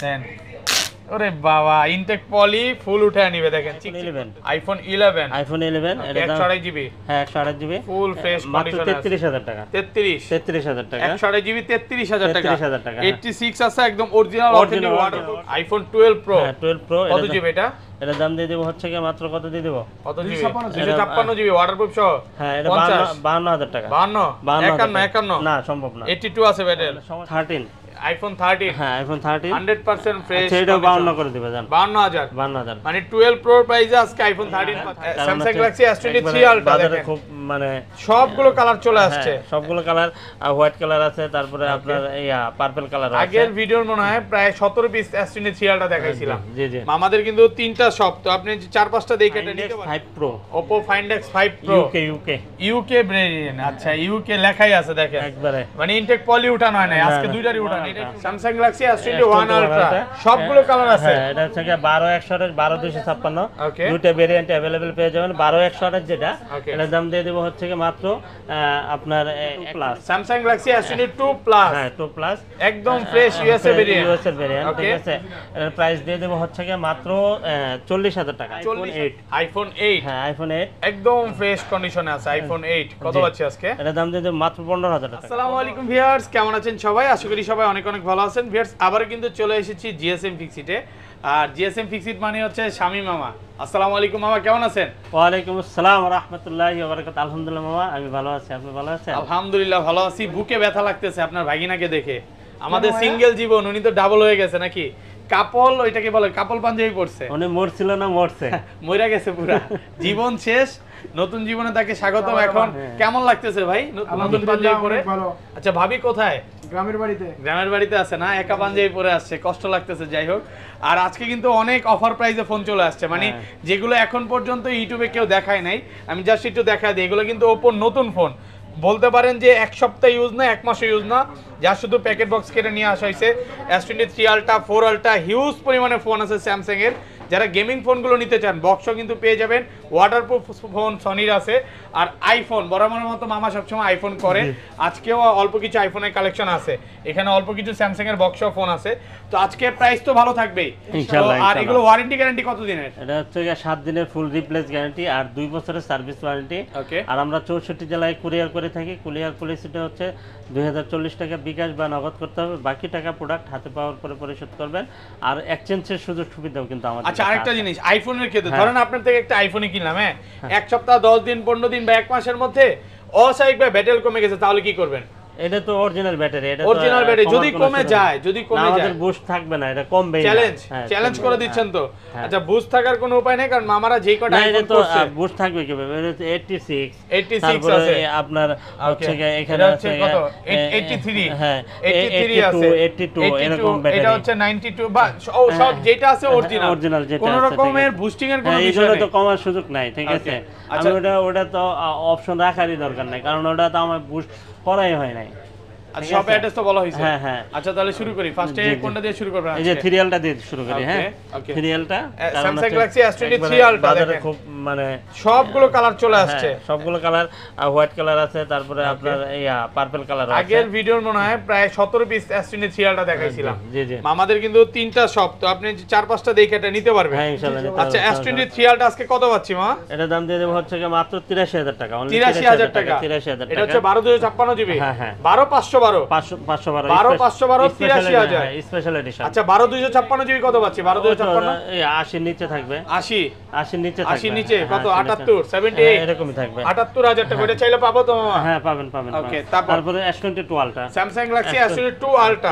দেন ওরে বাবা ইনটেক পলি ফুল উঠে নিবে দেখেন আইফোন 11 এটা 128 জিবি হ্যাঁ 128 জিবি ফুল ফ্রেশ মাত্র 33000 টাকা 33000 টাকা 128 জিবি 33000 টাকা 33000 টাকা 86 আছে একদম original authentic waterproof iPhone 12 pro হ্যাঁ 12 প্রো কত জিবি এটা এর দাম দিয়ে দেব হচ্ছে কি মাত্র কত দিয়ে দেব কত জিবি 256 জিবি ওয়াটারপ্রুফ সহ হ্যাঁ এটা 52000 টাকা 52 51 না সম্ভব না 82 আছে ব্যাটারি 13 আইফোন 13 হ্যাঁ আইফোন 13 100% ফ্রেশ সেটা 52 করে দিবে জান 52000 মানে 12 প্রো প্রাইসে আজকে iPhone 13 Samsung Galaxy S23 ultra বাজারে খুব মানে সবগুলো কালার চলে আসছে সবগুলো কালার হোয়াইট কালার আছে তারপরে আপনার পার্পল কালার আছে আগের ভিডিওর মনে হয় প্রায় 17 পিস S23 আলট্রা দেখাইছিলাম জি জি আমাদের কিন্তু তিনটা শপ তো আপনি 4-5টা দেখে এটা নিতে পারেন 5 pro Oppo Find X 5 Pro UK brand আচ্ছা UK লেখাই আছে দেখেন একবারে মানে ইনটেক পলি উঠানো হয় না আজকে দুইটারই উঠানো এটা স্যামসাং গ্যালাক্সি S21 আলট্রা সবগুলো কালার আছে হ্যাঁ এটা হচ্ছে 12128 12256 দুটো ভেরিয়েন্ট अवेलेबल পেয়ে যাবেন 12128 যেটা এর দাম দিয়ে দেব হচ্ছে কি মাত্র আপনার plus Samsung Galaxy S22 plus হ্যাঁ 2 প্লাস একদম ফ্রেশ ইউএসএ ভেরিয়েন্ট ঠিক আছে এর প্রাইস দিয়ে দেব হচ্ছে কি মাত্র 40000 টাকা আইফোন 8 হ্যাঁ আইফোন 8 একদম ফ্রেশ কন্ডিশনে আছে আইফোন 8 কত পাচ্ছি আজকে এর দাম দিয়ে দেব মাত্র 15000 টাকা আসসালামু আলাইকুম ভিউয়ার্স কেমন আছেন সবাই আশা করি সবাই অনেক অনেক ভালো আছেন ভিউয়ার্স আবার কিন্তু চলে এসেছি জিএসএম ফিক্সিটে আর জিএসএম ফিক্সিট মানে হচ্ছে শামীম মামা আসসালামু আলাইকুম মামা কেমন আছেন ওয়া আলাইকুম আসসালাম ওয়া রাহমাতুল্লাহি ওয়া বারাকাতুহু আলহামদুলিল্লাহ মামা আমি ভালো আছি আপনি ভালো আছেন আলহামদুলিল্লাহ ভালো আছি বুকে ব্যথা লাগতেছে আপনার ভাগিনাকে দেখে আমাদের সিঙ্গেল জীবন উনি তো ডাবল হয়ে গেছে নাকি কাপল ওইটাকে বলে কাপল পাঞ্জাবি পড়ছে উনি মরছিল না মরছে মইরা গেছে পুরা জীবন শেষ নতুন জীবনে তাকে স্বাগতম এখন কেমন লাগতেছে ভাই নতুন পাঞ্জাবি পরে আচ্ছা ভাবি কোথায় গ্রামের বাড়িতে আছে না একা পাঞ্জাবি পরে আসছে কষ্ট লাগতেছে যাই হোক আর আজকে কিন্তু অনেক অফার প্রাইসে ফোন চলে আসছে মানে যেগুলো এখন পর্যন্ত ইউটিউবে কেউ দেখায় নাই আমি জাস্ট একটু দেখাই দিই এগুলো কিন্তু ওপো নতুন ফোন বলতে পারেন যে এক সপ্তাহ ইউজ না এক মাসে ইউজ না যা শুধু প্যাকেট বক্স কেটে নিয়ে আসা হয়েছে S23 আলট্রা 4 আলট্রা হিউজ পরিমাণে ফোন আছে স্যামসাং এর যারা গেমিং ফোনগুলো নিতে চান বক্সও কিন্তু পেয়ে যাবেন ওয়াটারপ্রুফ ফোন সনির আছে আর আইফোন বরাবরের মতো মামা সবসময় আইফোন করে আজকেও অল্প কিছু আইফোনের কালেকশন আছে এখানে অল্প কিছু স্যামসাং এর বক্সও ফোন আছে তো আজকে প্রাইস তো ভালো থাকবেই ইনশাআল্লাহ আর এগুলো ওয়ারেন্টি গ্যারান্টি কত দিনের এটা হচ্ছে 7 দিনের ফুল রিপ্লেস গ্যারান্টি আর 2 বছরের সার্ভিস ওয়ারেন্টি আর আমরা 64 জেলায় কুরিয়ার করে থাকি কুরিয়ার পলিসিটা হচ্ছে 2040 টাকা বিকাশ বা নগদ করতে হবে বাকি টাকা প্রোডাক্ট হাতে পাওয়ার পরে পরিশোধ করবেন আর এক্সচেঞ্জের সুযোগ সুবিধাও কিন্তু আমাদের আচ্ছা আরেকটা জিনিস আইফোনের ক্ষেত্রে ধরেন আপনার থেকে একটা আইফোনই কিনলাম হ্যাঁ এক সপ্তাহ 10 দিন 15 দিন বা এক মাসের মধ্যে অস্বাভাবিকভাবে ব্যাটারি কমে গেছে তাহলে কি করবেন এটা তো অরিজিনাল ব্যাটারি এটা অরিজিনাল ব্যাটারি যদি কমে যায় আমাদের বুস্ট থাকবে না এটা কমবে না চ্যালেঞ্জ করে দিচ্ছেন তো আচ্ছা বুস্ট থাকার কোনো উপায় নেই কারণ মামারা যেই কটা আইফোন করছে বুস্ট থাকবে কিভাবে 86 আছে আপনার হচ্ছে এখানে আছে কত 83 হ্যাঁ 83 আছে 82 এরকম ব্যাটারি এটা হচ্ছে 92 বা সব যেটা আছে অরিজিনাল যেটা কোন রকমের বুস্টিং এর কোনো বিষয় নেই তো কমার সুযোগ নাই ঠিক আছে আমি ওটা তো অপশন রাখারই দরকার নাই কারণ ওটা তো আমার বুস্ট করাই হয় নাই আচ্ছা সব অ্যাড্রেস তো বলা হয়েছে হ্যাঁ হ্যাঁ আচ্ছা তাহলে শুরু করি ফার্স্টে কোনটা দিয়ে শুরু করব এই যে সিরিয়ালটা দিয়ে শুরু করি হ্যাঁ সিরিয়ালটা স্যামসাং গ্যালাক্সি S23 আলট্রা বাজারে খুব মানে সবগুলো কালার চলে আসছে সবগুলো কালার হোয়াইট কালার আছে তারপরে আপনার পার্পল কালার আছে আগের ভিডিওর মনে হয় প্রায় 17 পিস S23 আলট্রা দেখাইছিলাম জি জি আমাদের কিন্তু তিনটা শপ তো আপনি 4-5টা দেখে এটা নিতে পারবেন হ্যাঁ ইনশাআল্লাহ আচ্ছা S23 আলট্রা আজকে কত পাচ্ছি মা এটা দাম দিয়ে দেব হচ্ছে মাত্র 83000 টাকা 83000 টাকা 83000 টাকা এটা হচ্ছে 12256 জিবি হ্যাঁ হ্যাঁ 12512 512 স্পেশাল এডিশন আচ্ছা 12256 জিবি কত পাচ্ছি 12256 এই 80 নিচে থাকবে 80 নিচে থাকবে 80 নিচে কত 78 78 এরকমই থাকবে 78000 টাকা এটা চাইলে পাবো তো মামা হ্যাঁ পাবেন ওকে তারপরে S22 ultra Samsung Galaxy S22 ultra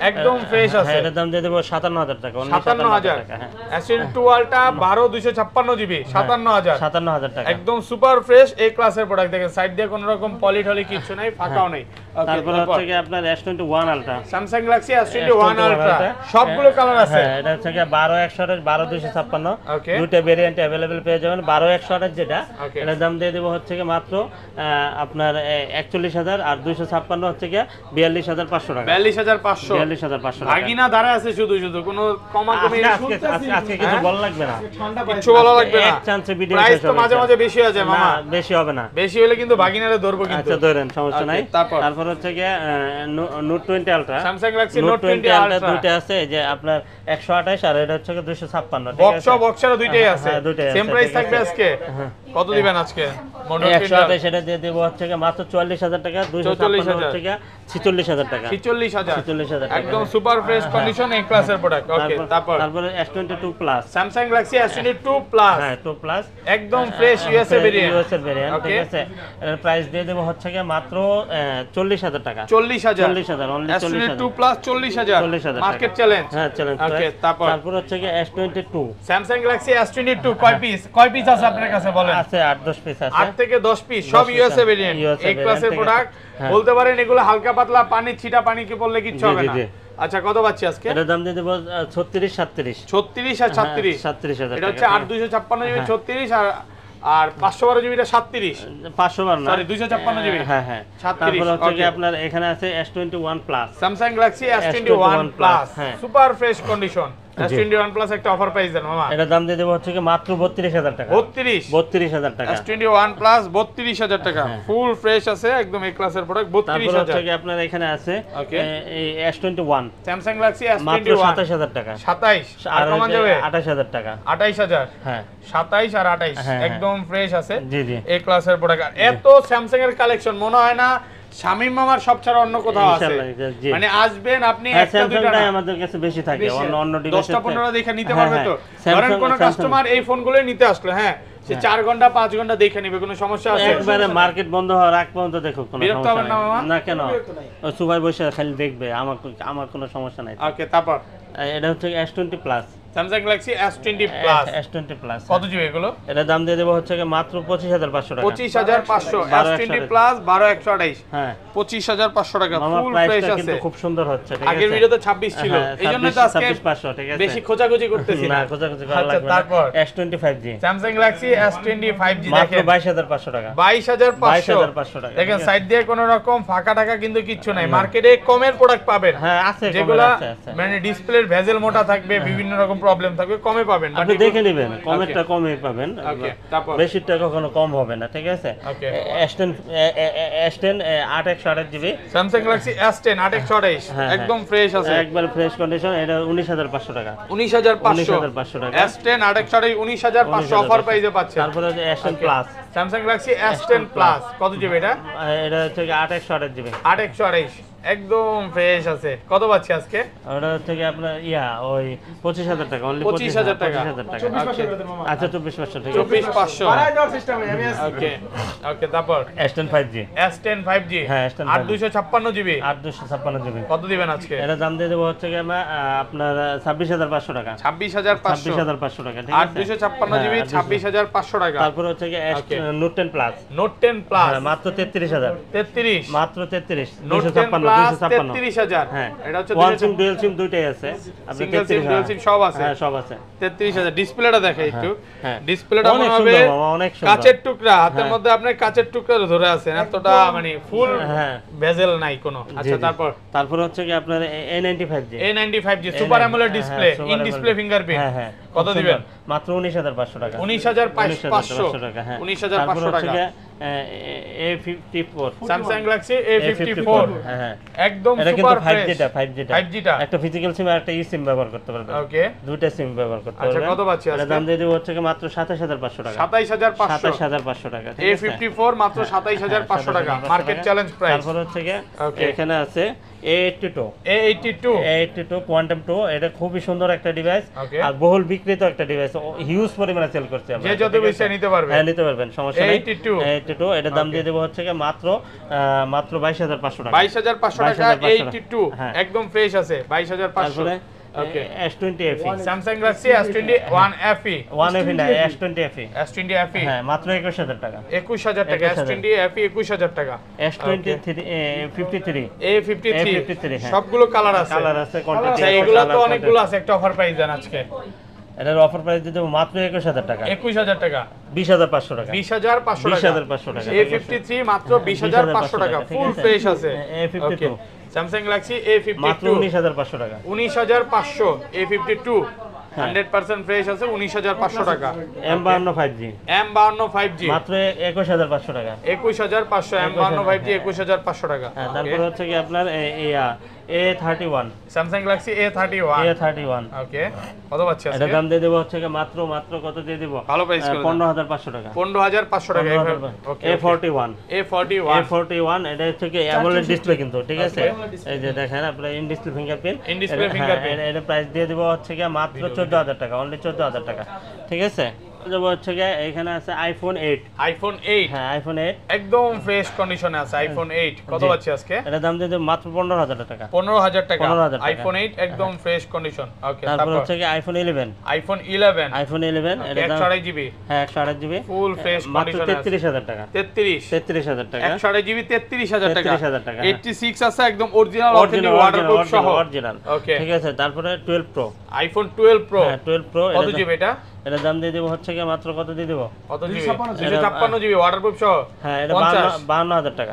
একদম ফ্রেশ আছে এর দাম দিয়ে দেব 57000 টাকা 57000 টাকা হ্যাঁ S22 আলট্রা 12256 জিবি 57000 টাকা একদম সুপার ফ্রেশ এই ক্লাসের প্রোডাক্ট দেখেন সাইড দিয়ে কোনো রকম পলিটলি কিছু নাই ফাঁকাও নেই তারপর হচ্ছে কি আপনার S21 ultra Samsung Galaxy S21 ultra সবগুলো কালার আছে হ্যাঁ এটা হচ্ছে কি 12128 12256 দুটো ভেরিয়েন্ট अवेलेबल পেয়ে যাবেন 12128 যেটা এর দাম দিয়ে দেব হচ্ছে কি মাত্র আপনার 41000 আর 256 হচ্ছে কি 42500 টাকা 42500 ভাগিনা দাঁড়া আছে শুধু কোনো কমা কমে আজকে কিছু বলা লাগবে না কিছু বলা লাগবে না এক চান্সে ভিডিও প্রাইস তো মাঝে মাঝে বেশি হয়ে যায় মামা বেশি হবে না বেশি হলে কিন্তু ভাগিনারে ধরবো কিন্তু আচ্ছা ধরেন সমস্যা নাই তারপর হচ্ছে কি note 20 ultra, Samsung Galaxy note note 20 20 ultra ultra দুইটা আছে, এই যে আপনার 128 আর এটা হচ্ছে 256, ঠিক বক্স আছে? বক্সেরও দুইটাই আছে, হ্যাঁ, দুইটাই সেম আছে, প্রাইস ঠিক থাকবে আছে। আজকে। কত দিবেন আজকে? এই 128 এটা দিয়ে দেব হচ্ছে মাত্র 44000 টাকা, 256 হচ্ছে 46000 টাকা, 46000 টাকা। একদম সুপার ফ্রেশ কন্ডিশন এ ক্লাসের প্রোডাক্ট। ওকে, তারপরে S22 plus, Samsung Galaxy S22 plus, হ্যাঁ 2 প্লাস, একদম fresh USA variant. USA variant, ঠিক আছে? এর প্রাইস দিয়ে দেব হচ্ছে মাত্র 40000 টাকা, 40000 only S22 plus 40000 market challenge. হ্যাঁ চ্যালেঞ্জ। ওকে, তারপর হচ্ছে S22 স্যামসাং গ্যালাক্সি S22 কয় পিস আছে আপনার কাছে বলেন? আছে 8-10 পিস আছে, 8 থেকে 10 পিস, সব ইউএসএ ভেরিয়েন্ট, এই ক্লাসের প্রোডাক্ট। বলতে পারেন এগুলো হালকা পাতলা পানি ছিটা পানি কি পড়লে কিচ্ছু হবে না। আচ্ছা, কত পাচ্ছি আজকে? এর দাম দিয়ে দেব 36 37, 36 আর 37, 37000 এটা হচ্ছে 8256 জিবি 36 আর 512 জিবিটা 37, 512 না, সরি 256 জিবি, হ্যাঁ হ্যাঁ। 37। তারপর হচ্ছে আপনার এখানে আছে S21 plus, Samsung Galaxy S21 plus, super fresh condition. S21 plus একটা অফার প্রাইস দেন মামা। এটা দাম দিয়ে দেব হচ্ছে মাত্র 32000 টাকা, 32000 টাকা। S21 প্লাস 32000 টাকা, ফুল ফ্রেশ আছে একদম এই ক্লাসের প্রোডাক্ট। 32000। তারপর হচ্ছে আপনার এখানে আছে এই S21 স্যামসাং গ্যালাক্সি মাত্র S21 27000 টাকা, 27 আর কমান যাবে 28000 টাকা, 28000, হ্যাঁ 27 আর 28 একদম ফ্রেশ আছে। জি জি, এই ক্লাসের প্রোডাক্ট। এত স্যামসাং এর কালেকশন মনে হয় না শামিম মামার সব ছাড়া অন্য কোথাও আছে। মানে আসবেন আপনি একটা দুইটা না, আমাদের কাছে বেশি থাকে, অন্য ডিভাইস 10টা 15টা দেখে নিতে পারবে তো। ধরেন কোন কাস্টমার এই ফোনগুলোই নিতে আসলো, হ্যাঁ সে 4 ঘন্টা 5 ঘন্টা দেখে নিবে, কোনো সমস্যা আছে? একবারে মার্কেট বন্ধ হওয়ার আগ পর্যন্ত দেখো, কোনো বিরক্ত সমস্যা হবেন না মামা? না, কেন? ও সুবাই বসে খালি দেখবে, আমার কোনো সমস্যা নাই। ওকে, তারপর এটা হচ্ছে S20 plus, Samsung Galaxy S20 plus, S20 plus কত জিবি এগুলো? এটা দাম দিয়ে দেব হচ্ছে মাত্র 25500 টাকা, 25500 S20 প্লাস 12128, হ্যাঁ 25500 টাকা, মামা ফুল প্রাইসটা ফ্রেশ কিন্তু আছে। খুব সুন্দর হচ্ছে, ঠিক আছে? আগের ভিডিওতে 26 ছিল, এইজন্য তো আজকে 26500, ঠিক আছে? বেশি খোঁজাখুঁজি করতেছি না, না। খোঁজাখুঁজি করা আচ্ছা, লাগবে না। তারপর S25G স্যামসাং গ্যালাক্সি S25G মাত্র দেখেন 22500 টাকা, 22500 টাকা। দেখেন সাইড দিয়ে কোনো রকম ফাঁকা টাকা কিন্তু কিচ্ছু নাই। মার্কেটে কমের প্রোডাক্ট পাবেন, হ্যাঁ আছে, যেগুলা আছে। মানে ডিসপ্লের ভেজেল মোটা থাকবে, বিভিন্ন রকম প্রবলেম থাকবে, কমে পাবেন। আপনি দেখে নেবেন, কমেরটা কমই পাবেন, ওকে, তারপর বেশিরটা কখনো কম হবে না, ঠিক আছে? ওকে, S10 8 GB Samsung Galaxy S10 828 একদম ফ্রেশ আছে, একবার ফ্রেশ কন্ডিশন। এটা 19500 টাকা, 19500 টাকা। S10 828 19500 অফার প্রাইসে পাচ্ছেন। তারপরে হচ্ছে S10 plus, Samsung Galaxy S10 plus, কত জিবি এটা? এটা হচ্ছে 8 জিবি, 828 একদম ফ্রেশ আছে। কত পাচ্ছি আজকে? ওটা হচ্ছে আপনার ওই 25000 টাকা, অনলি 25000 টাকা। 25000 টাকা। আচ্ছা 24500, ঠিক আছে? 24500। ওকে ওকে, তারপর S10 5G, S10 5G, হ্যাঁ S10 8256 জিবি, 8256 জিবি। কত দিবেন আজকে? এটা দাম দিয়ে দেবো হচ্ছে আপনার 26500 টাকা, 26500 টাকা, ঠিক আছে? 8256 জিবি 26500 টাকা। তারপর হচ্ছে নোট 10 প্লাস, নোট 10 প্লাস মাত্র 33000, 33 মাত্র 33, নোট 10 প্লাস 33000। হ্যাঁ এটা হচ্ছে ওয়ান সিম ডুয়াল সিম দুইটাই আছে, আপনি সিঙ্গেল সিম ডুয়াল সিম সব আছে, হ্যাঁ সব আছে। 33000। ডিসপ্লেটা দেখে একটু, হ্যাঁ ডিসপ্লেটা মনে হবে কাচের টুকরা, হাতের মধ্যে আপনি কাচের টুকরা ধরে আছেন, এতটা মানে ফুল বেজেল নাই কোনো। আচ্ছা, তারপর হচ্ছে কি আপনার A95G, A95G super AMOLED display, in display fingerprint, হ্যাঁ কত দিবেন? মাত্র 19500 টাকা, 19500 টাকা, হ্যাঁ 19500 টাকা। A54 স্যামসাং গ্যালাক্সি A54, হ্যাঁ একদম এটা কিন্তু সুপার ফ্রেশ। 5G টা একটা ফিজিক্যাল সিম আর একটা ই সিম ব্যবহার করতে পারবেন, ওকে দুইটা সিম ব্যবহার করতে আচ্ছা, পারবেন। কত পাচ্ছি আজকে? দাম দিয়ে দেব হচ্ছে মাত্র 27500 টাকা, 27500 টাকা, ঠিক আছে? A54 মাত্র 27500 টাকা, মার্কেট চ্যালেঞ্জ প্রাইস। তারপর হচ্ছে এখানে আছে A82 কোয়ান্টাম 2, এটা খুবই সুন্দর একটা ডিভাইস আর বহুল বিক্রিত একটা ডিভাইস, হিউজ পরিমাণে সেল করছে আমরা, যে যত বেশি নিতে পারবে, হ্যাঁ নিতে পারবেন, সমস্যা নাই। A82 এটা দাম দিয়ে দেব হচ্ছে মাত্র 22500 টাকা, 22500 টাকা। A82 একদম ফ্রেশ আছে, 22500। তারপরে S20 FE, Samsung Galaxy S20 1FE, 1FE না S20 FE, S20 FE হ্যাঁ মাত্র 21000 টাকা, 21000 টাকা। S20 FE 21000 টাকা। S23 A53 সবগুলো কালার আছে, কোয়ান্টিটি আচ্ছা, এগুলো তো অনেকগুলো আছে, একটা অফার প্রাইস দেন আজকে। এটার অফার প্রাইস দিয়ে দেব মাত্র 21000 টাকা, 21000 টাকা, 20500 টাকা, 20500 টাকা, 20500 টাকা। A53 মাত্র 20500 টাকা, ফুল ফ্রেশ আছে। A52 স্যামসাং গ্যালাক্সি A52 মাত্র 19500 টাকা, 19500 A52 100% ফ্রেশ আছে 19500 টাকা। M52 5G M52 5G মাত্র 21500 টাকা। 21500 M52 5G 21500 টাকা। হ্যাঁ, তারপর হচ্ছে কি আপনার A31 Samsung Galaxy A31 ওকে কত পাচ্ছি আজকে? এটা দাম দিয়ে দেব হচ্ছে কি মাত্র কত দিয়ে দেব? ভালো প্রাইস করে 15500 টাকা। 15500 টাকা। ওকে A41 এটা হচ্ছে কি অ্যামোলেড ডিসপ্লে কিন্তু, ঠিক আছে? এই যে দেখেন আপনার ইন ডিসপ্লে ফিঙ্গারপ্রিন্ট, এটা প্রাইস দিয়ে দেব হচ্ছে কি মাত্র 14000 টাকা, অনলি 14000 টাকা, ঠিক আছে? দেব হচ্ছে কি এখানে আছে iPhone 8। হ্যাঁ, iPhone 8 একদম ফ্রেশ কন্ডিশনে আছে iPhone 8 কত পাচ্ছি আজকে? এটা দাম দিয়ে দেব মাত্র 15000 টাকা। 15000 টাকা iPhone 8 একদম ফ্রেশ কন্ডিশন। ওকে তারপর হচ্ছে কি iPhone 11 এটা 128 জিবি। হ্যাঁ, 128 জিবি ফুল ফ্রেশ কন্ডিশন আছে 33000 টাকা। 33000 টাকা 128 জিবি 33000 টাকা। 33000 টাকা 86 আছে একদম অরিজিনাল অথেন্টিক ওয়াটারপ্রুফ সহ অরিজিনাল। ওকে ঠিক আছে, তারপরে 12 Pro iPhone 12 Pro। হ্যাঁ, 12 Pro কত জিবি এটা? এটা দাম দিয়ে দেব হচ্ছে কি মাত্র কত দিয়ে দেব? কত জিবি? 256 জিবি ওয়াটারপ্রুফ সহ। হ্যাঁ, এটা 52000 টাকা।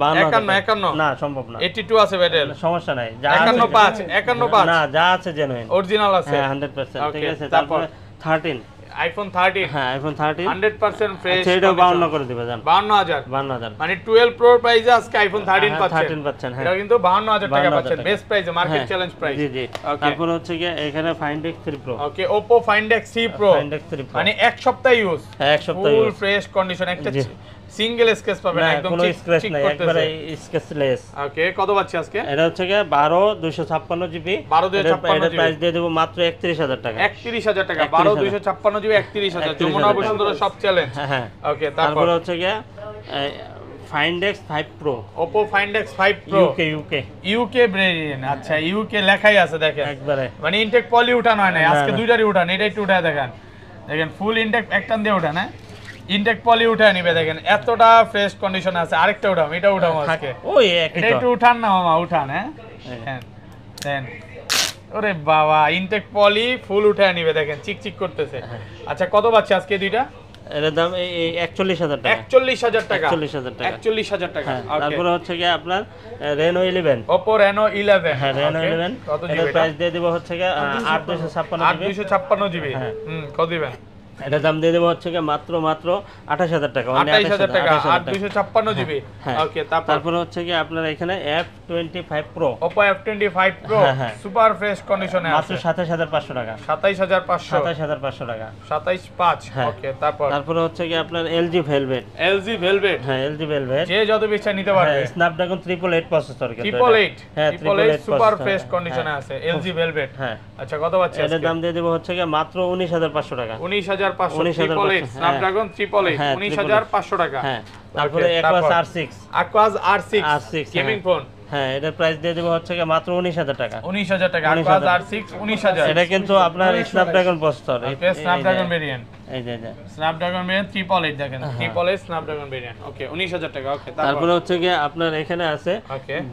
51 না, সম্ভব না। 82 আছে ব্যাটারি, সমস্যা নাই। যা 51 না, যা আছে জেনুইন অরিজিনাল আছে। হ্যাঁ, 100%, ঠিক আছে? তারপর 13 iPhone 13 হ্যাঁ, iPhone 13 100% ফ্রেশ। সেটাও 52 করে দিবে জান। 52000 মানে 12 Pro প্রাইসে আজকে iPhone 13 পাচ্ছেন। হ্যাঁ, এটা কিন্তু 52000 টাকা পাচ্ছেন, বেস্ট প্রাইসে, মার্কেট চ্যালেঞ্জ প্রাইস। জি। তারপর হচ্ছে কি এখানে Find X3 Pro। ওকে Oppo Find X3 Pro মানে এক সপ্তাহ ইউজ। হ্যাঁ, এক সপ্তাহ ফুল ফ্রেশ কন্ডিশন, একটা সিঙ্গেল স্ক্র্যাচ পাবেন একদম কোনো স্ক্র্যাচ নাই, একবারে স্ক্র্যাচলেস। ওকে কত পাচ্ছি আজকে? এটা হচ্ছে কি 12256 জিবি। 12256 এটা প্রাইস দিয়ে দেব মাত্র 31000 টাকা। 31000 টাকা 12256 জিবি 31000। যমুনা বসুন্ধরা সব চ্যালেঞ্জ। হ্যাঁ। ওকে তারপর হচ্ছে কি Find X5 Pro Oppo Find X5 Pro UK variant. আচ্ছা UK লেখাই আছে দেখেন একবারে, মানে ইনটেক পলি উঠানো হয় না আজকে, দুইটারই উঠান, এটা একটু উঠায় দেখেন ফুল ইনটেক একটান দিয়ে উঠান। হ্যাঁ, ইনটেক পলি উঠায় নিবে দেখেন, এতটা ফ্রেশ কন্ডিশনে আছে। আরেকটা উঠাম, এটা উঠাবো আজকে। ওই এটা একটু উঠান না মামা, উঠান। হ্যাঁ দেন, ওরে বাবা, ইনটেক পলি ফুল উঠায় নিবে দেখেন, চিকচিক করতেছে। আচ্ছা কত পাচ্ছে আজকে দুইটা? এর দাম 41000 টাকা। 41000 টাকা। 41000 টাকা। ওকে তারপর হচ্ছে কি আপনার Reno 11 Oppo Reno 11। হ্যাঁ, Reno 11 কত জিবি? এর প্রাইস দিয়ে দেব হচ্ছে কি 8256 জিবি। কত দিবেন? এটা দাম দিয়ে দেব হচ্ছে কি মাত্র 28000 টাকা। 28000 টাকা 8256 জিবি। ওকে তারপর হচ্ছে কি আপনার এখানে F25 Pro Oppo F25 Pro super fresh কন্ডিশনে আছে মাত্র 27500 টাকা। 27500 টাকা 27500। ওকে তারপর হচ্ছে কি আপনার LG Velvet। হ্যাঁ, LG Velvet যে যত ইচ্ছা নিতে পারবে। Snapdragon 888 প্রসেসর কিন্তু 888 সুপার ফ্রেশ কন্ডিশনে আছে LG Velvet। হ্যাঁ, আচ্ছা কত পাচ্ছে এর দাম দিয়ে দেব হচ্ছে কি মাত্র 19500 টাকা। 19500 Snapdragon 888 19500 টাকা। হ্যাঁ, তারপরে Aquas R6 গেমিং ফোন। হ্যাঁ, এটার প্রাইস দিয়ে দেব হচ্ছে কি মাত্র 19000 টাকা। 19000 টাকা Aquas R6 19000। এটা কিন্তু আপনার স্ন্যাপড্রাগন প্রসেসর, স্ন্যাপড্রাগন ভেরিয়েন্ট। এই যে স্ন্যাপড্রাগন ভেরিয়েন্ট 888 দেখেন, 888 স্ন্যাপড্রাগন ভেরিয়েন্ট। ওকে 19000 টাকা। ওকে তারপরে হচ্ছে কি আপনার এখানে আছে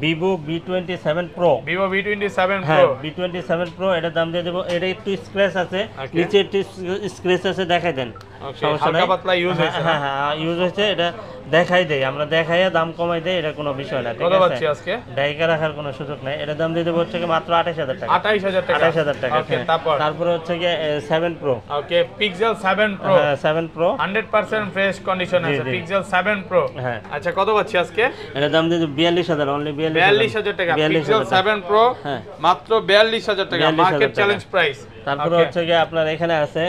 Vivo V27 Pro। Vivo V27 Pro। হ্যাঁ, V27 Pro এটার দাম দিয়ে দেব। এটা একটু স্ক্র্যাচ আছে, নিচে একটু স্ক্র্যাচ আছে, দেখাই দেন। সমস্যা নাই, হালকা পাতলা ইউজ হয়েছে। হ্যাঁ, ইউজ হয়েছে, এটা দেখাই দেই, আমরা দেখাইয়া দাম কমাই দেই, এটা কোনো বিষয় না। ঠিক আছে, কত পাচ্ছি আজকে? ডাইকা রাখার কোনো সুযোগ নাই। এটার দাম দিয়ে দেব হচ্ছে কি মাত্র 28000 টাকা। 28000 টাকা। ওকে তারপর হচ্ছে কি 7 Pro। ওকে Pixel 7 Pro। হ্যাঁ, 7 Pro 100% ফ্রেশ কন্ডিশন আছে Pixel 7 Pro। হ্যাঁ, আচ্ছা কত পাচ্ছি আজকে? এটার দাম দিয়ে 42000, অনলি 42000 টাকা। Pixel 7 Pro মাত্র 42000 টাকা, মার্কেট চ্যালেঞ্জ প্রাইস। তারপর হচ্ছে কি আপনার এখানে আছে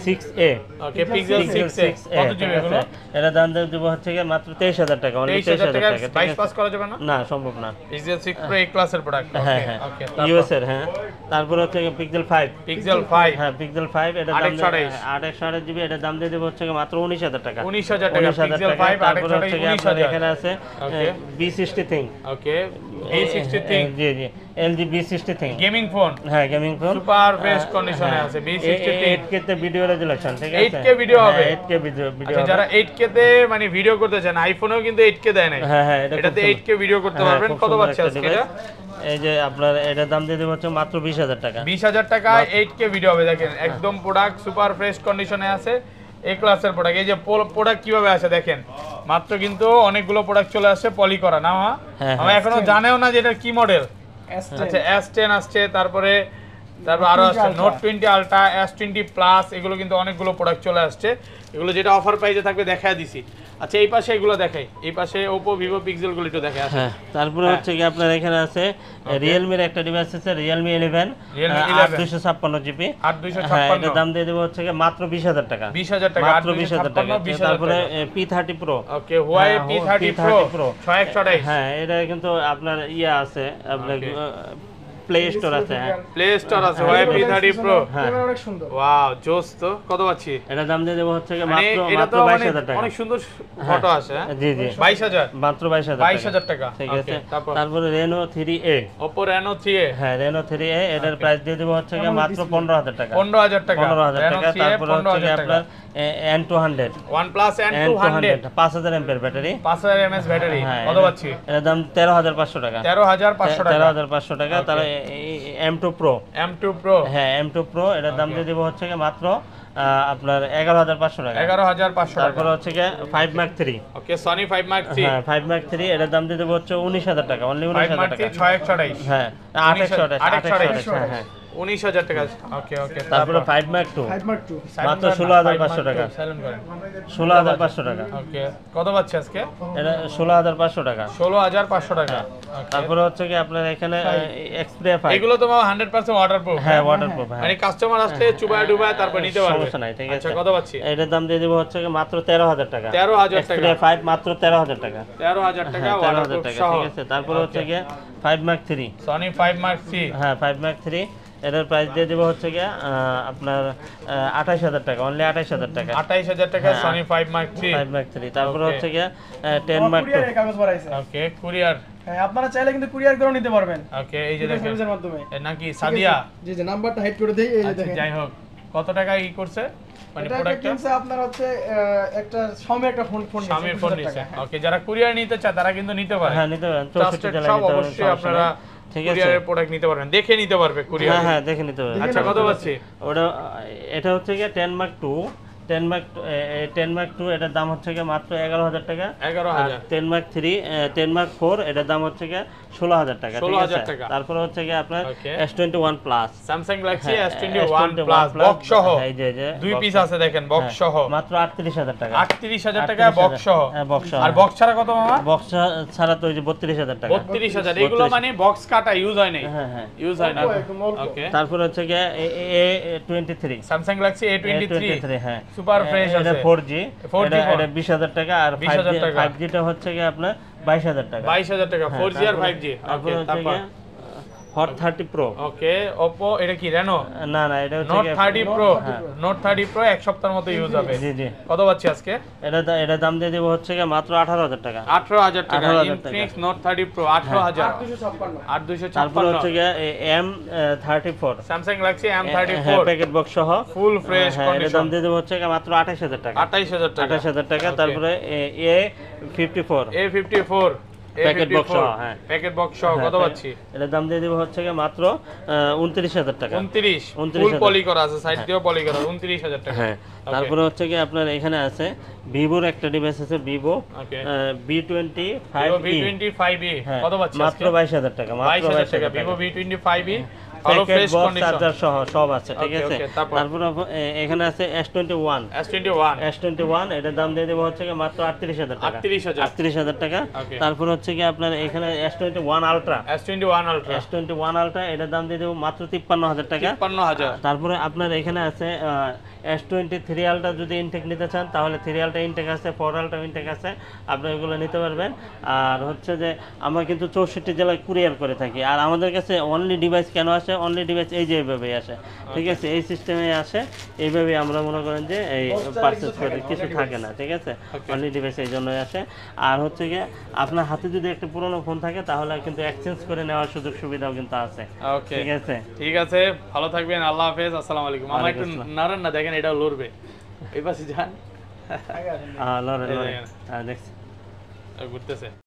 6A। ওকে Pixel 6A কত জিবি এগুলো? এটা দাম দেব হচ্ছে কি মাত্র 23000 টাকা, অনলি 23000 টাকা। 22 পাস করা যাবে না? না, সম্ভব না। Pixel 6 Pro A ক্লাসের প্রোডাক্ট। ওকে ইউএস এর। হ্যাঁ, তারপর হচ্ছে Pixel 5। হ্যাঁ, Pixel 5 এটা দাম 828 জিবি। এটা দাম দিয়ে দেব হচ্ছে কি মাত্র 19000 টাকা। 19000 টাকা Pixel 5 তারপর হচ্ছে কি আপনার 19000। এখানে আছে B60 Thing। ওকে B60 Thing। জি LG B60 Thing gaming phone. হ্যাঁ, গেমিং ফোন সুপার ফ্রেশ কন্ডিশনে আছে B60 Thing। 8K তে ভিডিও রেজোলিউশন, ঠিক আছে? 8K ভিডিও হবে। 8K video. আচ্ছা যারা 8K তে মানে ভিডিও করতে চান, আইফোনেও কিন্তু 8K দেয় নাই। হ্যাঁ, এটাতে 8K ভিডিও করতে পারবেন। কত পাচ্ছে আজকে এটা? এই যে আপনার এটার দাম দিয়ে দেব হচ্ছে মাত্র 20000 টাকা। 20000 টাকা 8K ভিডিও হবে দেখেন, একদম প্রোডাক্ট সুপার ফ্রেশ কন্ডিশনে আছে, এ ক্লাসের প্রোডাক্ট। এই যে প্রোডাক্ট কিভাবে আসে দেখেন, মাত্র কিন্তু অনেকগুলো প্রোডাক্ট চলে আসছে পলি করা না মা। আমরা এখনো জানেও না যে এটা কি মডেল। আচ্ছা S10 আসছে, তারপরে তারপর আরো আছে নোট 20 আলট্রা, S20 প্লাস, এগুলো কিন্তু অনেকগুলো প্রোডাক্ট চলে আসছে। এগুলো যেটা অফার প্রাইসে থাকবে দেখায় দিছি। আচ্ছা এই পাশে এগুলো দেখাই, এই পাশে Oppo Vivo Pixel গুলো একটু দেখাই। হ্যাঁ, তারপরে হচ্ছে কি আপনার এখানে আছে Realme এর একটা ডিভাইস আছে Realme 11 8256 জিবি 8256, এটার দাম দিয়ে দেব হচ্ছে কি মাত্র 20000 টাকা। 20000 টাকা, মাত্র 20000 টাকা। তারপরে P30 Pro, ওকে Huawei P30 Pro 6128। হ্যাঁ, এটা কিন্তু আপনার ইয়া আছে, আপনার প্লে স্টোর আছে। হ্যাঁ, প্লে স্টোর আছে Huawei P30 Pro। হ্যাঁ, অনেক সুন্দর। ওয়াও জোস তো। কত পাচ্ছি এটা দাম দিয়ে দেব হচ্ছে কি মানে মাত্র এটা তো 22000 টাকা। অনেক সুন্দর ফটো আছে। জি জি, 22000, মাত্র 22000 টাকা। ঠিক আছে। ওকে, তারপরে Reno 3A, Oppo Reno 3A, হ্যাঁ Reno 3A, এটার প্রাইস দিয়ে দেব হচ্ছে কি মাত্র 15000 টাকা। 15000 টাকা। 15000 Reno টাকা। 3A তারপরে হচ্ছে কি 15000 টাকা। আপনার N200, OnePlus N200 5000 MPR battery, 5000 mAh battery. হ্যাঁ, কত পাচ্ছি? এটার দাম 13500 টাকা। 13500 টাকা। 13500 টাকা। তাহলে M2 Pro, M2 Pro, হ্যাঁ M2 Pro, এটার দাম দিয়ে দেব হচ্ছে কি মাত্র আপনার 11500 টাকা। 11500 টাকা। তারপরে হচ্ছে কি 5 Mark 3, ওকে Sony 5 Mark 3, হ্যাঁ 5 Mark 3, এটার দাম দিয়ে দেব হচ্ছে 19000 টাকা, অনলি 5 19000 Mark টাকা। 3 6128, হ্যাঁ 828, হ্যাঁ হ্যাঁ। 19000 টাকা। ওকে ওকে। তারপরে 5 Mark 2 5 Mark 2 মাত্র 16500 টাকা। সাইলেন্ট করেন। 16500 টাকা। ওকে কত পাচ্ছি আজকে? এটা 16500 টাকা। 16500 টাকা। ওকে। তারপরে হচ্ছে কি আপনার এখানে Xperia 5, এগুলো তো 100% ওয়াটারপ্রুফ। হ্যাঁ ওয়াটারপ্রুফ, হ্যাঁ মানে কাস্টমার আসলে চুবায় ডুবায় তারপর নিতে পারবে। সমস্যা নাই, ঠিক আছে। আচ্ছা কত পাচ্ছি? এটার দাম দিয়ে দেব হচ্ছে কি মাত্র 13000 টাকা। 13000 টাকা। Xperia 5 মাত্র 13000 টাকা। 13000 টাকা 13000 ওয়াটারপ্রুফ টাকা, সহ। ঠিক আছে। তারপরে হচ্ছে কি 5 Mark 3, Sony 5 Mark 3, হ্যাঁ 5 Mark 3, এটার প্রাইস দিয়ে দেব হচ্ছে কি আপনার 28000 টাকা, অনলি 28000 টাকা। 28000 টাকা Sony 5 Mark 3। 5 Mark 3। তারপরে Okay. হচ্ছে কি 10 Mark 2, কুরিয়ারের কাগজ বাড়াইছে। ওকে কুরিয়ার। হ্যাঁ, আপনারা চাইলে কিন্তু কুরিয়ার করে নিতে পারবেন ওকে এই যে কুরিয়ার দেখেন সার্ভিসের মাধ্যমে। এ নাকি সাদিয়া। জি জি, নাম্বারটা হাইড করে দেই, এই যে আচ্ছা দেখেন। যাই হোক কত টাকা ই করছে মানে এটা একটা প্রোডাক্টটা? কিনছে আপনার হচ্ছে একটা Xiaomi একটা ফোন Xiaomi ফোন নিছে। ওকে যারা কুরিয়ার নিতে চায় তারা কিন্তু নিতে পারে। হ্যাঁ নিতে পারেন, 64 ট্রাস্টেড জেলায় সব নিতে পারেন, অবশ্যই সমস্যা আপনারা নেই, ঠিক আছে। কুরিয়ারের প্রোডাক্ট নিতে পারবেন, দেখে নিতে পারবে কুরিয়ার। হ্যাঁ হ্যাঁ, দেখে নিতে পারেন। আচ্ছা কত পাচ্ছি? ওটা এটা হচ্ছে কি 10 Mark 2, 10 Mark 2, এটার দাম হচ্ছে কি মাত্র 11000 টাকা। 11000। 10 Mark 3, 10 Mark 4, এটার দাম হচ্ছে কি 16000 টাকা, ঠিক 16000 আছে। টাকা। তারপরে হচ্ছে কি আপনার Okay. S21 plus, Samsung Galaxy হ্যাঁ, S21 S21 plus Plus, box সহ এই যে দুই box পিস সহ। আছে দেখেন বক্স সহ হ্যাঁ, মাত্র 38000 টাকা। 38000 টাকা বক্স সহ। হ্যাঁ বক্স সহ। আর বক্স ছাড়া কত মামা? বক্স ছাড়া তো ওই যে 32000 টাকা। 32000। এগুলো মানে বক্স কাটা ইউজ হয় নাই। হ্যাঁ হ্যাঁ। ইউজ হয় না। একদম অল্প। ওকে তারপরে হচ্ছে কি A23, Samsung Galaxy A23 হ্যাঁ সুপার ফ্রেশ এটা আছে। 4G, 4G এটা 20000 টাকা। আর 20,000 টাকা। 5G টা হচ্ছে কি আপনার 22000 টাকা। 22000 টাকা 4G আর 5G। তারপরে ওকে হচ্ছে তারপর কি Hot 30 Pro, ওকে Oppo এটা কি Reno না না এটা হচ্ছে Note কি 30 Pro, হ্যাঁ। Note 30 Pro এক সপ্তাহের মতো ইউজ হবে। জি জি, কত পাচ্ছি আজকে? এটা দাম দিয়ে দেব হচ্ছে কি মাত্র 18000 টাকা। 18000 টাকা 18,000 Infinix Note 30 Pro 18000। 256 তারপরে 8256। হচ্ছে কি M34, Samsung Galaxy হ্যাঁ M34 প্যাকেট বক্স সহ, ফুল ফ্রেশ হ্যাঁ এটা দাম কন্ডিশন দিয়ে দেব হচ্ছে কি মাত্র 28000 টাকা। 28000 টাকা। 28000 টাকা। Okay. তারপরে A54, A54 প্যাকেট বক্স সহ, হ্যাঁ প্যাকেট বক্স সহ কত হ্যাঁ, পাচ্ছি? এটার দাম দিয়ে দেব হচ্ছে কি মাত্র 29000 টাকা। 29 ফুল 29,000 পলি করা আছে, সাইড দিয়েও পলি করা 29000 টাকা। হ্যাঁ তারপরে হচ্ছে কি আপনার এখানে আছে ভিভোর একটা ডিভাইস আছে, ভিভো ওকে V25e, V25e হ্যাঁ, কত পাচ্ছি মাত্র আজকে? 22000 টাকা, মাত্র 22000 টাকা 22000 Vivo টাকা। V25e ভালো packet fresh box condition. Charger সহ সব আছে, ঠিক Okay, আছে। okay, তারপর? তারপরে এখানে আছে S21, S21 এটার দাম দিয়ে দেবো হচ্ছে কি মাত্র 38000 টাকা। 38000 38000 টাকা। Okay. তারপর হচ্ছে কি আপনার এখানে S21 Ultra, S21 Ultra S21 Ultra, এটার দাম দিয়ে দেবো মাত্র 53000 টাকা। 55000 তারপরে আপনার এখানে আছে S23 Ultra, যদি ইনটেক নিতে চান তাহলে 3 Ultra ইনটেক আছে, 4 Ultra ইনটেক আছে, আপনি এগুলো নিতে পারবেন। আর হচ্ছে যে আমরা কিন্তু 64 জেলায় কুরিয়ার করে থাকি। আর আমাদের কাছে অনলি ডিভাইস কেন আসে? অনলি ডিভাইস এই যে এইভাবেই আসে, ঠিক আছে, এই সিস্টেমে আসে, এইভাবেই আমরা মনে করেন যে এই পারচেজ করে, কিছু থাকে না, ঠিক আছে। অনলি ডিভাইস এই জন্যই আসে। আর হচ্ছে গিয়ে আপনার হাতে যদি একটা পুরনো ফোন থাকে তাহলে কিন্তু এক্সচেঞ্জ করে নেওয়ার সুযোগ সুবিধাও কিন্তু আছে, ওকে ঠিক আছে। ঠিক আছে, ভালো থাকবেন, আল্লাহ হাফেজ, আসসালামু আলাইকুম। মামা একটু নাড়েন না, দেখেন এটাও লড়বে, এই পাশে যান, লড়ে লড়ে, দেখছি ঘুরতেছে।